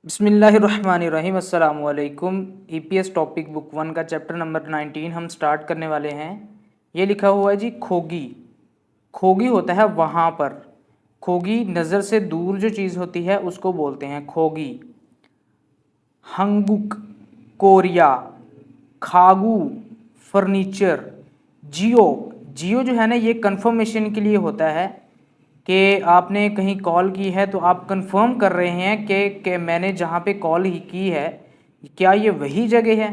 बिस्मिल्लाहिर्रहमानिर्रहीम अस्सलाम वालेकुम। ईपीएस टॉपिक बुक 1 का चैप्टर नंबर 19 हम स्टार्ट करने वाले हैं। ये लिखा हुआ है जी खोगी। खोगी होता है वहाँ पर। खोगी नज़र से दूर जो चीज़ होती है उसको बोलते हैं खोगी। हंगबुक कोरिया, खागू फर्नीचर, जियो। जियो जो है ना ये कंफर्मेशन के लिए होता है कि आपने कहीं कॉल की है तो आप कंफर्म कर रहे हैं कि मैंने जहाँ पे कॉल ही की है क्या ये वही जगह है।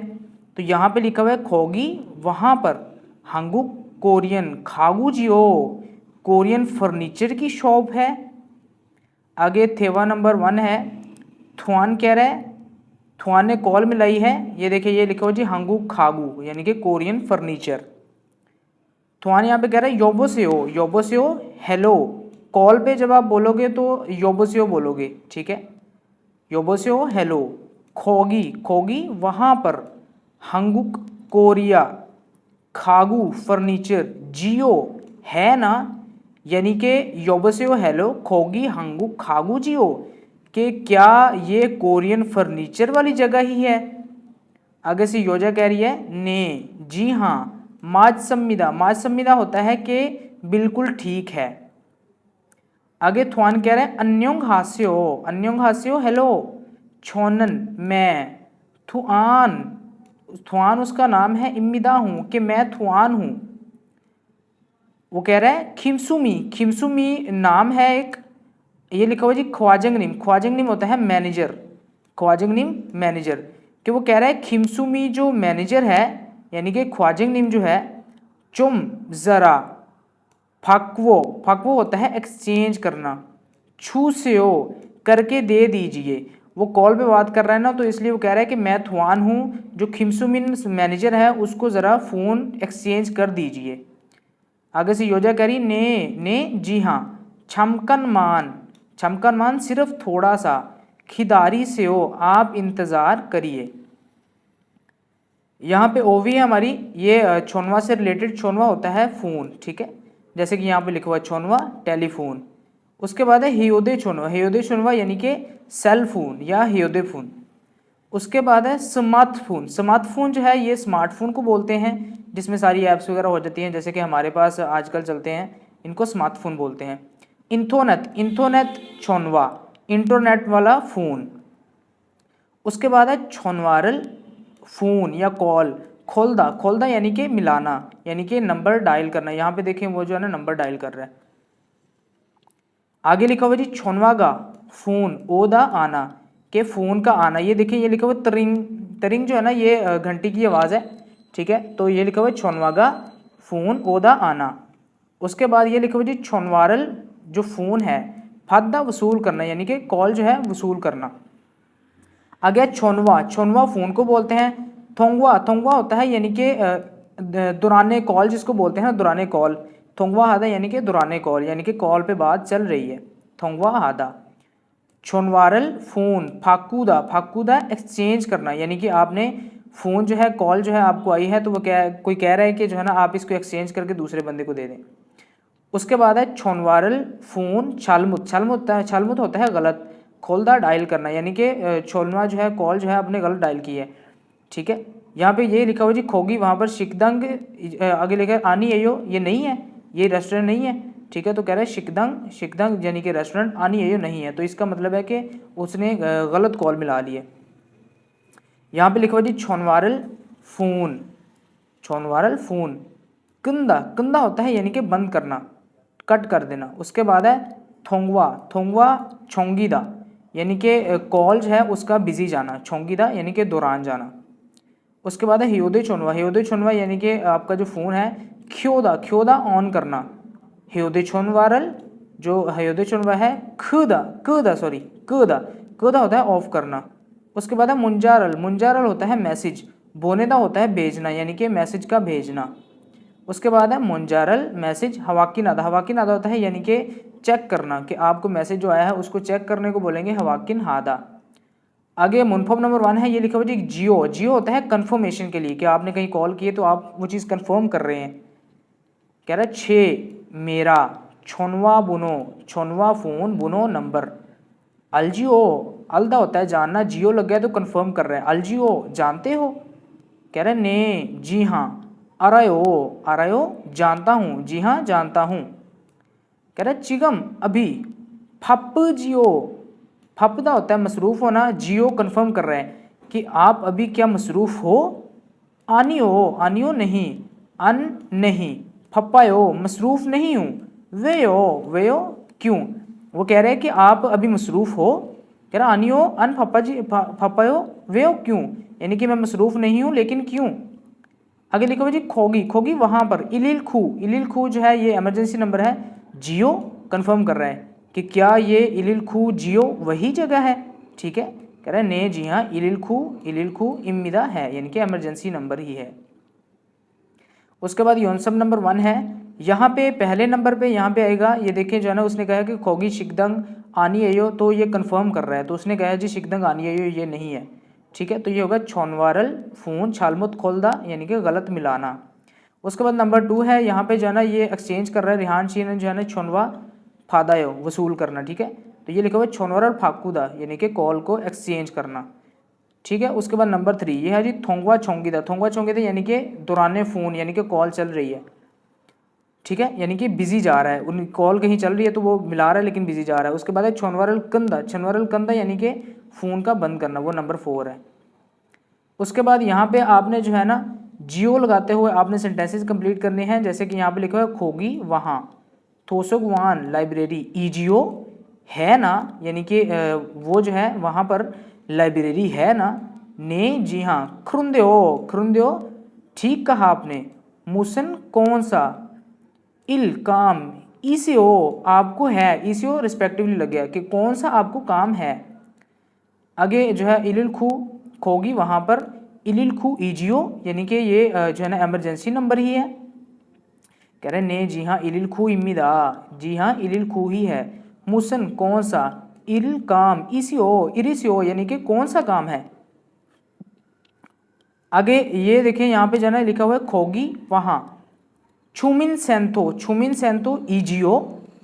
तो यहाँ पे लिखा हुआ है खोगी वहाँ पर। हंगुक कोरियन, खागू जियो कोरियन फर्नीचर की शॉप है। आगे थेवा नंबर 1 है। थुआन कह रहा है, थुआन ने कॉल मिलाई है। ये देखिए ये लिखा हुआ जी हंगू खागू यानी कि कोरियन फर्नीचर। थुआन यहाँ पे कह रहा है योबोसेओ हेलो। कॉल पे जब आप बोलोगे तो योबोसेओ बोलोगे, ठीक है। योबोसेओ हेलो। खोगी, खोगी वहाँ पर। हंगुक कोरिया, खागू फर्नीचर, जियो है ना, यानी कि योबोसेओ हेलो खोगी हंगुक खागू जियो कि क्या ये कोरियन फर्नीचर वाली जगह ही है। आगे से योजा कह रही है ने, जी हाँ। माज संविदा होता है कि बिल्कुल ठीक है। आगे थुआन कह रहे हैं अन्योंग हास्यो हेलो। छोनन मैं, थुआन, थुआन उसका नाम है, इम्मिदा हूं कि मैं थुआन हूं। वो कह रहा है खिमसुमी, खिमसुमी नाम है एक। ये लिखा हुआ जी ख्वाजंगनिम, ख्वाजंगनिम होता है मैनेजर, ख्वाजंगनिम मैनेजर। कि वो कह रहा है खिमसुमी जो मैनेजर है यानी कि ख्वाजंगनिम जो है, चुम ज़रा, फाकवो, फाकवो होता है एक्सचेंज करना, छू से हो करके दे दीजिए। वो कॉल पे बात कर रहा है ना तो इसलिए वो कह रहा है कि मैं थुआन हूँ, जो खिमसुमिन मैनेजर है उसको ज़रा फ़ोन एक्सचेंज कर दीजिए। आगे से योजा करी ने जी हाँ। छमकन मान सिर्फ थोड़ा सा, खिदारी से हो आप इंतज़ार करिए। यहाँ पे ओवी है हमारी, ये छोनवा से रिलेटेड। छोनवा होता है फ़ोन, ठीक है, जैसे कि यहाँ पे लिखा हुआ है छोनवा टेलीफोन। उसके बाद है हियोदे छोनवा, हियोदे छोनवा यानी कि सेल फोन या हियोदे फोन। उसके बाद है स्मार्टफोन, स्मार्टफोन जो है ये स्मार्टफोन को बोलते हैं जिसमें सारी ऐप्स वगैरह हो जाती हैं, जैसे कि हमारे पास आजकल चलते हैं, इनको स्मार्टफोन बोलते हैं। इंथोनेट, इंथोनेट छोनवा, इंटरनेट वाला फ़ोन। उसके बाद है छोनवारल फ़ोन या कॉल, खोलदा, खोलदा यानी कि मिलाना, यानी कि नंबर डायल करना। यहाँ पे देखें वो जो है ना नंबर डायल कर रहा है। आगे लिखा हुआ जी छोनवागा फ़ोन, ओदा आना, के फ़ोन का आना। ये देखिए ये लिखा हुआ तरिंग, तरिंग जो है ना ये घंटी की आवाज़ है, ठीक है। तो ये लिखा हुआ छोनवागा फ़ोन, ओदा आना। उसके बाद ये लिखा हुआ जी छोनवारल जो फ़ोन है, फादा वसूल करना यानी कि कॉल जो है वसूल करना। आगे छोनवा, छोनवा फ़ोन को बोलते हैं। थोंगवा, थोंगवा होता है यानी कि दुराने कॉल जिसको बोलते हैं ना, दुराने कॉल। थोंगवा हादा यानी कि दुराने कॉल, यानी कि कॉल पे बात चल रही है, थोंगवा हादा। छोनवारल फ़ोन, फाकूदा, फाकूदा एक्सचेंज करना, यानी कि आपने फ़ोन जो है, कॉल जो है आपको आई है तो वो क्या, कोई कह रहा है कि जो है ना आप इसको एक्सचेंज करके दूसरे बंदे को दे दें। उसके बाद है छोनवारल फ़ोन छालमुत, छालमुत होता है गलत, खोलदा डायल करना, यानी कि छोलना जो है कॉल जो है आपने गलत डायल की है, ठीक है। यहाँ पे ये लिखा हुआ जी खोगी वहाँ पर शिकदंग, आगे लिखा है आनी एयो, ये नहीं है, ये रेस्टोरेंट नहीं है, ठीक है। तो कह रहा है शिकदंग, शिकदंग यानी कि रेस्टोरेंट, आनी एयो नहीं है, तो इसका मतलब है कि उसने गलत कॉल मिला ली है। यहाँ पे लिखा हुआ जी छोनवारल फ़ोन, छोनवारल फ़ोन। कंदा, कंदा होता है यानी कि बंद करना, कट कर देना। उसके बाद है थोंगवा, थोंगवा छोंगीदा, यानी कि कॉल जो है उसका बिजी जाना, छोंगीदा यानी कि दौरान जाना। उसके बाद है हियोदे छोनवा, हियोदे छोनवा यानी कि आपका जो फ़ोन है ख्योदा, ख्योदा ऑन करना। हियोदे छोनवारल जो हियोदे छोनवा है खुदा, कुदा सॉरी कुदा, कुदा होता है ऑफ करना। उसके बाद है मुंजारल, मुंजारल होता है मैसेज, बोनेदा होता है भेजना यानी कि मैसेज का भेजना। उसके बाद है मुंजारल मैसेज हवाकी नादा, हवाकी नादा होता है यानी कि चेक करना, कि आपको मैसेज जो आया है उसको चेक करने को बोलेंगे हवाकिन हादा। आगे मुनफम नंबर 1 है, ये लिखा हुआ जी जियो, जियो होता है कंफर्मेशन के लिए, कि आपने कहीं कॉल किए तो आप वो चीज़ कंफर्म कर रहे हैं। कह रहा है छे मेरा, छोनवा बुनो, छोनवा फ़ोन बुनो नंबर। अलजियो, अलदा होता है जानना, जियो लग गया तो कंफर्म कर रहे हैं। अलजियो जानते हो, कह रहे ने जी हाँ। अरायो, अरायो जानता हूँ, जी हाँ जानता हूँ। कह रहे चिगम अभी। फप जियो, फपदा होता है मसरूफ होना, जियो कंफर्म कर रहे हैं कि आप अभी क्या मसरूफ हो। आनियो, आनियो नहीं, अन नहीं। फप्पायो मसरूफ नहीं हूँ। वेयो, वेयो क्यों। वो कह रहे हैं कि आप अभी मसरूफ हो। कह रहा आनियो अन फप्पा जी फप्पायो वेयो क्यों, यानी कि मैं मसरूफ नहीं हूँ लेकिन क्यों। आगे लिखो जी खोगी, खोगी वहां पर। इलिल खू, इलिल खू जो है ये इमरजेंसी नंबर है। जियो कंफर्म कर रहा है कि क्या ये इलिल खू जियो वही जगह है। ठीक है, कह रहा है ने जी हाँ, इलिल खू इम्मिदा है, यानी कि इमरजेंसी नंबर ही है। उसके बाद योनसम नंबर 1 है। यहाँ पे पहले नंबर पे यहाँ पे आएगा, ये देखिए जो है ना, उसने कहा कि खोगी शिकदंग आनी आयो, तो ये कंफर्म कर रहा है, तो उसने कहा जी शिकदंग आनी आयो ये नहीं है। ठीक है, तो ये होगा छोनवारल फ़ोन छालमुत खोलदा, यानी कि गलत मिलाना। उसके बाद नंबर 2 है, यहाँ पे जो है ना ये एक्सचेंज कर रहा है रिहान शीन जो है ना, छोनवा फादायो वसूल करना। ठीक है, तो ये लिखा हुआ है छोनवारल फाकूदा, यानी कि कॉल को एक्सचेंज करना। ठीक है, उसके बाद नंबर 3 ये है जी थोंगवा छोंगीदा, थोंगवा छोंगीदा यानी कि दौरान फ़ोन, यानी कि कॉल चल रही है। ठीक है, यानी कि बिजी जा रहा है, उन कॉल कहीं चल रही है तो वो मिला रहा है लेकिन बिजी जा रहा है। उसके बाद है छोनवारल कंदा, छोनवारल कंदा यानी कि फ़ोन का बंद करना, वो नंबर 4 है। उसके बाद यहाँ पे आपने जो है ना जियो लगाते हुए आपने सेंटेंसेस कंप्लीट करने हैं, जैसे कि यहाँ पे लिखा हुआ है खोगी वहाँ, थोसोगवान लाइब्रेरी, ईजियो है ना, यानी कि वो जो है वहाँ पर लाइब्रेरी है ना। ने जी हाँ, खुरुंद्यो, खुरुंद्यो ठीक कहा आपने। मुसन कौन सा। इल काम, ईसीओ आपको है, ईसीओ रिस्पेक्टिवली लग गया कि कौन सा आपको काम है। आगे जो है इलिल खू खोगी वहाँ पर, इलिल खू ईजियो यानी कि ये जो है ना इमरजेंसी नंबर ही है। कह रहे ने जी हाँ, इलिल खू इम्मिदा, जी हाँ इलिल खू ही है। मुसन कौन सा, इल काम, ईसीओ इरिसियो यानी कि कौन सा काम है। आगे ये देखिए यहाँ पे जो है ना लिखा हुआ है खोगी वहाँ, छुमिन सेंतो ईजियो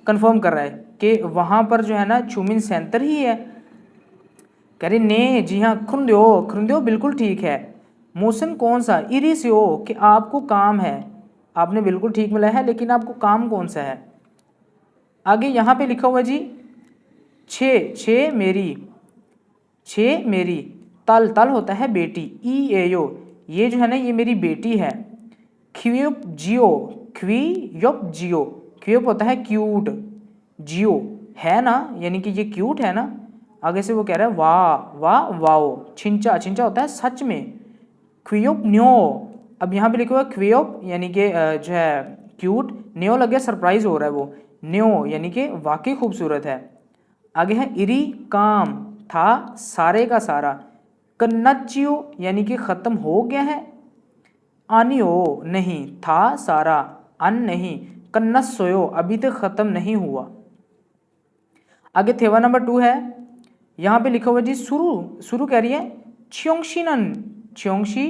कंफर्म कर रहा है कि वहाँ पर जो है ना छुमिन सेंटर ही है। कह रहे ने जी हाँ, खुरुंद्यो, खुरुंद्यो बिल्कुल ठीक है। मोशन कौन सा, इरिसियो कि आपको काम है, आपने बिल्कुल ठीक मिला है लेकिन आपको काम कौन सा है। आगे यहाँ पे लिखा हुआ जी छे मेरी, छे मेरी, तल, तल होता है बेटी, ई एयो ये जो है ना ये मेरी बेटी है। ख्वियप जियो, ख्वियप जियो, ख्वियप होता है क्यूट, जियो है ना, यानी कि ये क्यूट है ना। आगे से वो कह रहा है वाह वाह वाओ, छिंचा, छिंचा होता है सच में। ख्वियप न्यो, अब यहाँ पे लिखा हुआ है ख्वियप यानी कि जो है क्यूट, न्यो लग गया सरप्राइज हो रहा है वो, न्यो यानी कि वाकई खूबसूरत है। आगे है इरी काम, था सारे का सारा। कन्नचियो यानी कि ख़त्म हो गया है। आनियो नहीं, था सारा, अन नहीं। कन्नस सोयो अभी तक ख़त्म नहीं हुआ। आगे थेवा नंबर 2 है, यहाँ पे लिखा हुआ जी शुरू, शुरू कह रही है छियोंगशीनन, छियोंगशी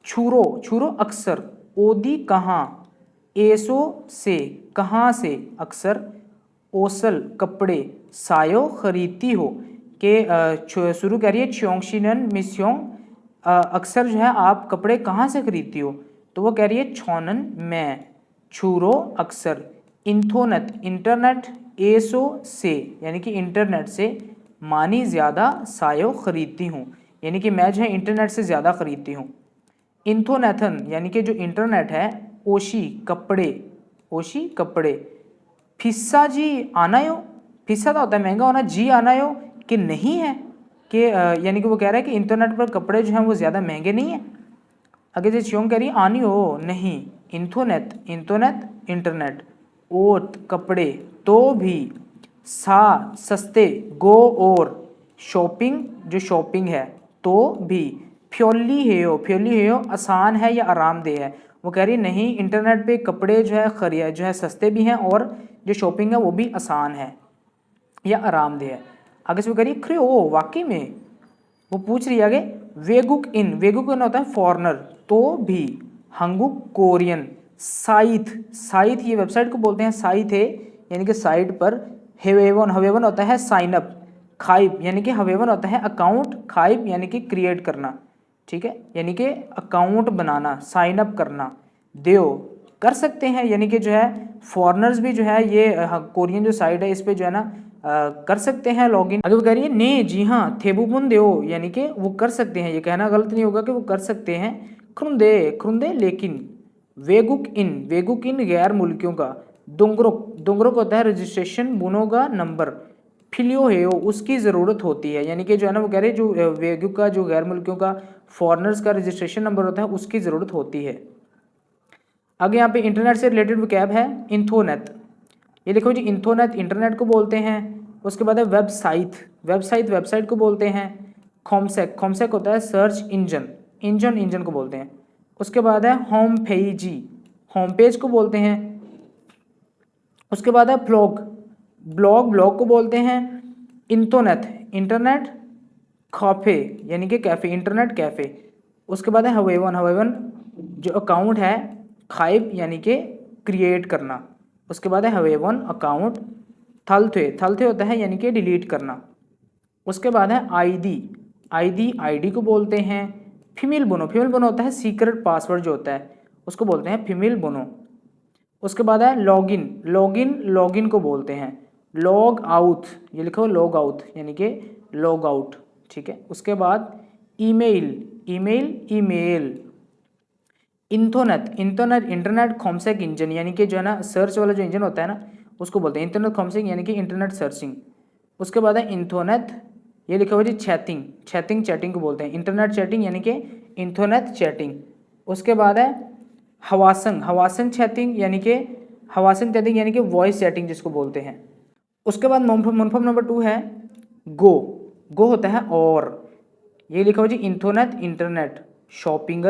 छुरो, छुरो अक्सर, ओदी कहाँ, एसो से कहाँ से अक्सर, ओसल कपड़े, सायो खरीदती हो के शुरू कह रही है छियोंगशीनन मिस्योंग अक्सर जो है आप कपड़े कहाँ से खरीदती हो, तो वो कह रही है छोनन मैं, छुरो अक्सर, इंथोनत इंटरनेट, एसो से यानी कि इंटरनेट से, मानी ज़्यादा, सायो खरीदती हूँ यानी कि मैं जो है इंटरनेट से ज़्यादा खरीदती हूँ। इंथोनेथन यानी कि जो इंटरनेट है, ओशी कपड़े, ओशी कपड़े। फिस्सा जी आनायो, फिस्सा तो होता है महंगा होना, जी आनायो कि नहीं है, कि यानी कि वो कह रहा है कि इंटरनेट पर कपड़े जो हैं वो ज़्यादा महंगे नहीं हैं। आगे जो चियोंग कह रही है आनी हो नहीं, इंथोनेट, इंटरनेट इंटरनेट, ओट कपड़े, तो भी, सा सस्ते, गो और, शॉपिंग जो शॉपिंग है, तो भी, फ्योली हेयो आसान है या आरामदेह है। वो कह रही है नहीं, इंटरनेट पे कपड़े जो है खरीद जो है सस्ते भी हैं और जो शॉपिंग है वो भी आसान है या आरामदेह है। आगे से वो कह रही है खरे ओ वाकई में, वो पूछ रही है आगे वेगुक इन, वेगुक इन होता है फॉरनर, तो भी, हंगुक कोरियन, साइथ, साइथ ये वेबसाइट को बोलते हैं, साइथ है यानी कि साइट पर, हेवेवन, हेवेवन होता है साइन अप, खाइब यानी कि हवेवन होता है अकाउंट, खाइब यानी कि क्रिएट करना, ठीक है, यानी कि अकाउंट बनाना, साइन अप करना। देओ कर सकते हैं, यानी कि जो है फॉरेनर्स भी जो है ये कोरियन जो साइट है इस पे जो है ना कर सकते हैं लॉगिन। आगे वो कह रही है ने, जी हाँ, थेबुपुन देओ यानी कि वो कर सकते हैं, ये कहना गलत नहीं होगा कि वो कर सकते हैं। खुंदे खुंदे लेकिन, वेगुक इन गैर मुल्कियों का, दुंगरुक होता है रजिस्ट्रेशन, बुनो का नंबर, फिलियो है उसकी ज़रूरत होती है, यानी कि जो है ना वो कह रहे हैं जो वेगुक का जो गैर मुल्कियों का फॉरेनर्स का रजिस्ट्रेशन नंबर होता है उसकी ज़रूरत होती है। आगे यहाँ पे इंटरनेट से रिलेटेड वोकैब है इंथोनेट, ये देखो जी इंथोनेट इंटरनेट को बोलते हैं। उसके बाद है वेबसाइट को बोलते हैं। खोमसेक होता है सर्च इंजन को बोलते हैं। उसके बाद है होम पेज को बोलते हैं। उसके बाद है ब्लॉग को बोलते हैं। इंटरनेट कैफे यानी कि कैफ़े, इंटरनेट कैफ़े। उसके बाद है हवेवन जो अकाउंट है, खाइब यानी कि क्रिएट करना। उसके बाद है हवेवन अकाउंट, थलथे होता है यानी कि डिलीट करना। उसके बाद है आईडी को बोलते हैं। फीमेल बोनो होता है सीक्रेट पासवर्ड जो होता है उसको बोलते हैं फीमेल बोनो। उसके बाद है लॉगिन को बोलते हैं। लॉग आउट, ये लिखो लॉग आउट यानी कि लॉग आउट, ठीक है। उसके बाद ईमेल इंटरनेट खोमसेक इंजन यानी कि जो है ना सर्च वाला जो इंजन होता है ना उसको बोलते हैं इंटरनेट खोमसेक यानी कि इंटरनेट सर्चिंग। उसके बाद है इंथोनेट, ये लिखा हुआ जी चैटिंग को बोलते हैं इंटरनेट चैटिंग यानी कि इंथोनेट चैटिंग। उसके बाद है हवासन चैटिंग यानी कि वॉइस चैटिंग जिसको बोलते हैं। उसके बाद मुनफम नंबर 2 है गो होता है और, ये लिखा हुआ जी इंटरनेट शॉपिंग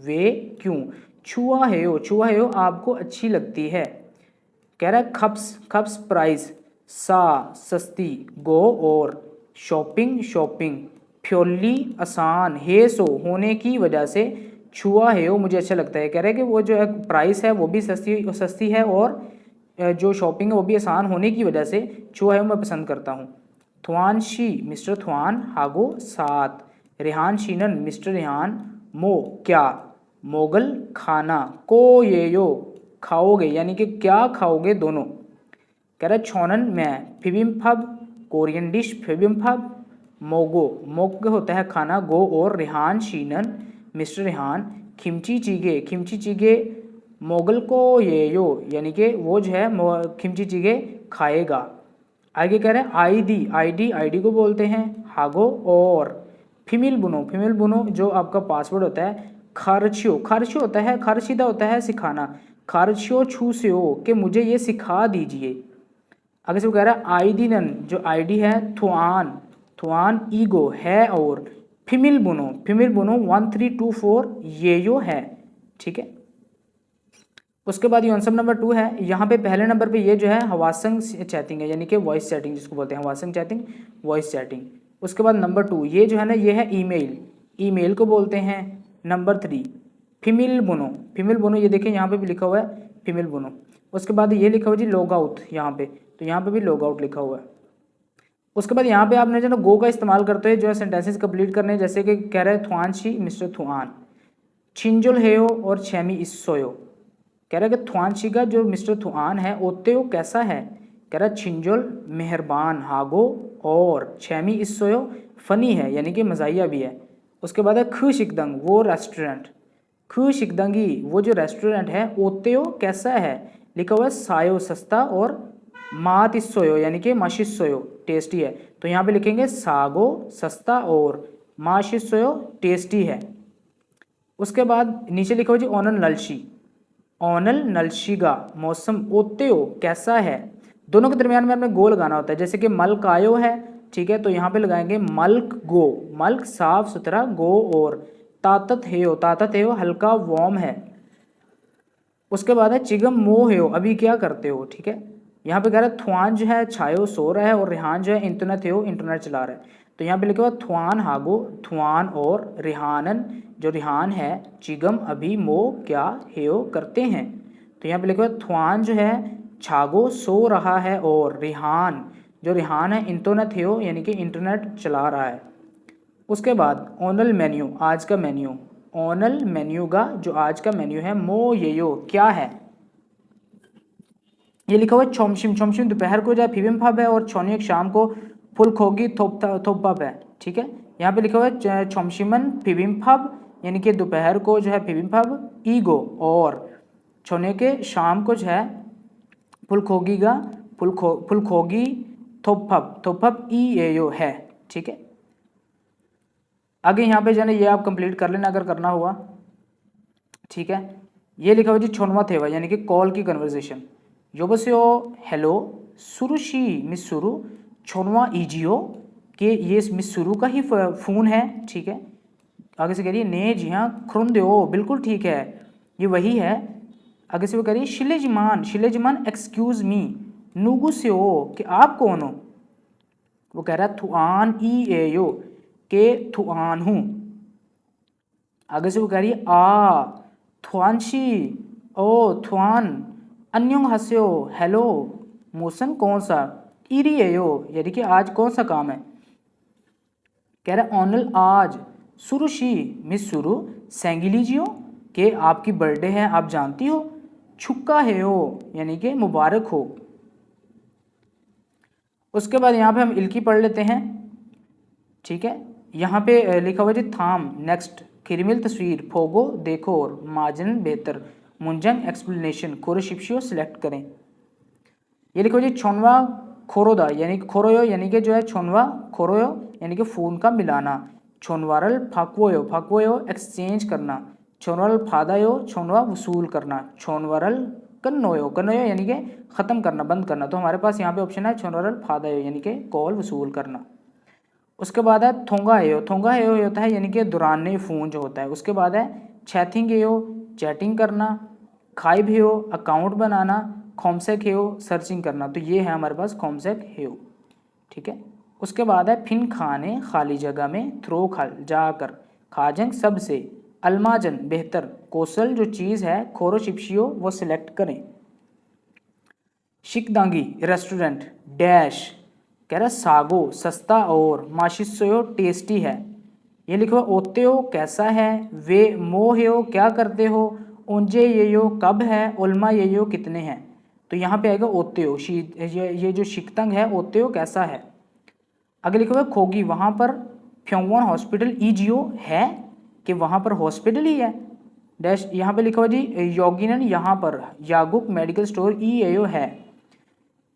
वे क्यों, छुआ है हो आपको अच्छी लगती है। कह रहा है खप्स प्राइस, सस्ती, गो और, शॉपिंग फ्योली आसान, है सो होने की वजह से, छुआ है वो मुझे अच्छा लगता है। कह रहा है कि वो जो है प्राइस है वो भी सस्ती है और जो शॉपिंग है वो भी आसान होने की वजह से छुआ है मैं पसंद करता हूँ। थुआनशी मिस्टर थुआन हागो सात, रेहान शीनन मिस्टर रेहान, मो क्या, मोगल खाना, को ये यो खाओगे यानी कि क्या खाओगे दोनों। कह रहा है छोनन में फिबिम्फब कोरियन डिश फिबिम्फब, मोग होता है खाना, गो और, रेहान शीनन मिस्टर रेहान, खिमची चीगे मोगल को ये यो यानी कि वो जो है खिमची चीगे खाएगा। आगे कह रहे हैं आईडी को बोलते हैं हागो और, फीमेल बुनो जो आपका पासवर्ड होता है। खारचियो होता है, खारशीदा होता है सिखाना, खारचियो छू से हो कि मुझे ये सिखा दीजिए। आगे से वो कह रहा है आईडी नन जो आईडी है थुआन ईगो है और, फीमेल बुनो 1324 ये यो है, ठीक है। उसके बाद योनसम नंबर 2 है, यहाँ पे पहले नंबर पे ये जो है हवासंग चैटिंग है यानी कि वॉइस चैटिंग जिसको बोलते हैं हवासंग चैटिंग वॉइस चैटिंग। उसके बाद नंबर 2 ये जो है ना ये है ईमेल को बोलते हैं। नंबर 3 फीमेल बोनो ये देखिए यहाँ पे भी लिखा हुआ है फीमेल बोनो। उसके बाद ये लिखा हुआ जी लॉग आउट यहाँ पे, तो यहाँ पे भी लॉग आउट लिखा हुआ है। उसके बाद यहाँ पे आपने जो ना गो का इस्तेमाल करते हैं जो है सेंटेंसेस कंप्लीट करने, जैसे कि कह रहे हैं थुआन शी मिस्टर थुआन, छिंजुल हेयो और छेमी इस्सोयो। कह रहा है कि थुआन शी का जो मिस्टर थुआन है ओते वो कैसा है, कह रहा है छिंजुल मेहरबान हागो और, छेमी इस्सोयो फनी है यानी कि मज़ाहिया भी है। उसके बाद है खु शिकदंग वो रेस्टोरेंट, खु शिकदंगी वो जो रेस्टोरेंट है ओते वो कैसा है, लिखा हुआ है सायो सस्ता और मात इस्सोयो यानी कि माशिस्सोयो टेस्टी है, तो यहाँ पे लिखेंगे सागो सस्ता और माशिस्सोयो टेस्टी है। उसके बाद नीचे लिखा हुआ जी ओनल नलशिगा मौसम ओत्तेओ कैसा है, दोनों के दरमियान में हमें गो लगाना होता है, जैसे कि मल्क आयो है, ठीक है, तो यहाँ पे लगाएंगे मल्क साफ सुथरा, गो और, तातत है हल्का वार्म है। उसके बाद है चिगम मो है अभी क्या करते हो, ठीक है। यहाँ पे कह रहा है थुआन जो है छायो सो रहा है और रेहान जो है इंटरनेट चला रहा है, तो यहाँ पे लिखा हुआ थुआन हागो थुआन और, रेहानन जो रेहान है, चिगम अभी, मो क्या हेयो करते हैं, तो यहाँ पे लिखा हुआ थुआन जो है छागो सो रहा है और, रेहान जो रिहान है इंटरनेट है यानी कि इंटरनेट चला रहा है। उसके बाद ओनल मेन्यू, आज का मेन्यू, ओनल मेन्यू का जो आज का मेन्यू है मो येयो क्या है, ये लिखा हुआ है छोमशिम, छोमशिम दोपहर को जो है फिबिम फब है और छोनियक शाम को फुल खोगी थोपब है। ठीक है, यहाँ पे लिखा हुआ है छोमशिमन फिबिम फब यानी कि दोपहर को जो है फिबिम फब ईगो, और छोने के शाम को जो है फुलखोगी का फुलखोगी थोपब, थोपब ई एयो है। ठीक है, आगे यहाँ पे जो है ना ये आप कंप्लीट कर लेना अगर करना हुआ। ठीक है, ये लिखा हुआ जी छोनवा थेवा यानी कि कॉल की कन्वर्सेशन। योबस्यो हेलो सुरुशी मिस सुरु छोनवा ईजियो, कि ये मिस सुरु का ही फ़ोन है। ठीक है, आगे से करिए ने जी हाँ खुरुंदो, बिल्कुल ठीक है ये वही है। आगे से वो करिए शिलेजमान, शिलेजमान एक्सक्यूज़ मी नुगुस्यो, कि आप कौन हो। वो कह रहा है थुआन ई एयो, के थुआन हूँ। आगे से वो कह रही है आ थुआनशी ओ थुआन अन्योंग हस्यो हेलो मोसन कौन सा, इरी एयो यानी कि आज कौन सा काम है। कह रहा है ऑनल आज सुरुशी मिस सुरु सेंगिलीजियो, के आपकी बर्थडे है आप जानती हो। छुक्का है हो यानी कि मुबारक हो। उसके बाद यहाँ पे हम इल्की पढ़ लेते हैं। ठीक है, यहाँ पे लिखा हुआ जी थाम नेक्स्ट किरमिल तस्वीर फोगो देखो और माजन बेहतर मुंजंग एक्सप्लेनेशन खोरोशिप्शियो सिलेक्ट करें। ये लिखो जी छोनवा खोरोदा यानी कि खोरोयो यानी कि जो है छोनवा खोरोयो यानी कि फ़ोन का मिलाना। छोनवारल फाकवोयो, फाकवोयो एक्सचेंज करना। छोनवारल फादायो छोनवा वसूल करना। छोनवारल कन्नोयो, कन्नोयो यानी कि ख़त्म करना, बंद करना। तो हमारे पास यहाँ पे ऑप्शन है छोनवारल फादायो यानी कि कॉल वसूल करना। उसके बाद है थोंगा एयो, थोंगा एयो होता है यानी कि दौरान फ़ोन जो होता है। उसके बाद है चैथिंग एयो चैटिंग करना। खाइब हेयो अकाउंट बनाना। खोमसेक हेयो सर्चिंग करना। तो ये है हमारे पास खोमसेक हेयो। ठीक है, उसके बाद है फिन खाने खाली जगह में थ्रो खा जाकर खाजंग सबसे अलमाजन बेहतर कौशल जो चीज़ है खोरो शिप्शियो वो सिलेक्ट करें। शिकदांगी रेस्टोरेंट डैश, कह रहा सागो सस्ता और माशिसो टेस्टी है। ये लिखो ओते हो कैसा है, वे मो है हो क्या करते हो, ओंजे ये हो कब है, उल्मा ये हो कितने हैं। तो यहाँ पे आएगा ओते हो, ये जो शिकतंग है ओते हो कैसा है। आगे लिखा हुआ खोगी वहाँ पर फ्योंगवन हॉस्पिटल ईजियो है, कि वहाँ पर हॉस्पिटल ही है। डैश यहाँ पे लिखा हुआ जी योगिनन यहाँ पर यागुक मेडिकल स्टोर ई एयो है।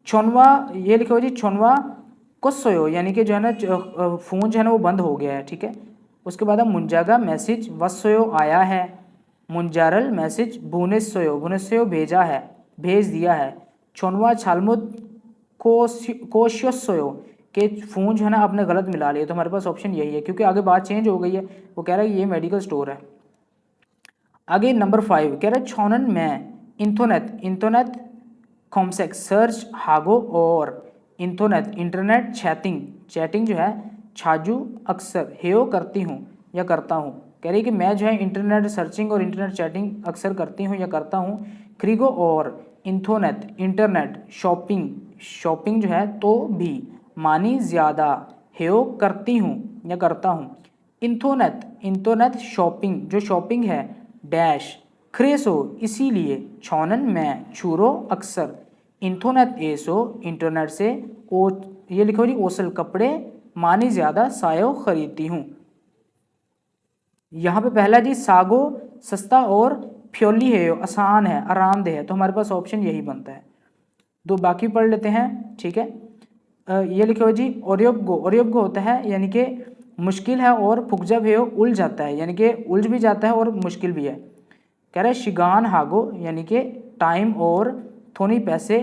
छोनवा ये लिखा हुआ जी छोनवा कोसोयो यानी कि जो है ना फ़ोन जो है ना वो बंद हो गया है। ठीक है, उसके बाद मुंजागा मैसेज वसोयो आया है। मुंजारल मैसेज भुनेसोयो, भुनेसोयो भेजा है, भेज दिया है। छोनवा छालमुद कोशियोसोयो, के फ़ोन जो है ना आपने गलत मिला लिया। तो हमारे पास ऑप्शन यही है क्योंकि आगे बात चेंज हो गई है। वो कह रहा है ये मेडिकल स्टोर है। आगे नंबर 5 कह रहा है छोनन में इंथोनेट, इंथोनेट कॉमसेक सर्च हागो और इंथोनेट इंटरनेट चैटिंग, चैटिंग जो है छाजू अक्सर हेयो करती हूँ या करता हूँ। कह रही है कि मैं जो है इंटरनेट सर्चिंग और इंटरनेट चैटिंग अक्सर करती हूँ या करता हूँ। क्रिगो और इंथोनेट इंटरनेट शॉपिंग, शॉपिंग जो है तो भी मानी ज़्यादा हेयो करती हूँ या करता हूँ। इंथोनेट, इंटरनेट शॉपिंग जो शॉपिंग है डैश क्रेसो इसीलिए छोनन में छूरो अक्सर इंथोनेट एसो इंटरनेट से ओ, ये लिखो जी ओसल कपड़े मानी ज़्यादा सायो खरीदती हूँ। यहाँ पे पहला जी सागो सस्ता और फ्योली है आसान है आरामदेह है। तो हमारे पास ऑप्शन यही बनता है। दो बाकी पढ़ लेते हैं। ठीक है, ये लिखे हुए जी ओरियोबगो, ओरियोबगो होता है यानी कि मुश्किल है और फुकजब है उलझ जाता है यानी कि उलझ भी जाता है और मुश्किल भी है। कह रहा है शिगान हागो यानी कि टाइम और थोनी पैसे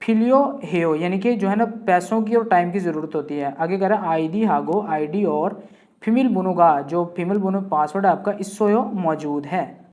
फिलियो हेयो यानी कि जो है ना पैसों की और टाइम की ज़रूरत होती है। आगे कह रहा है आईडी हागो आईडी और फीमेल बुनुगा जो फीमेल बुनु पासवर्ड आपका इसो मौजूद है।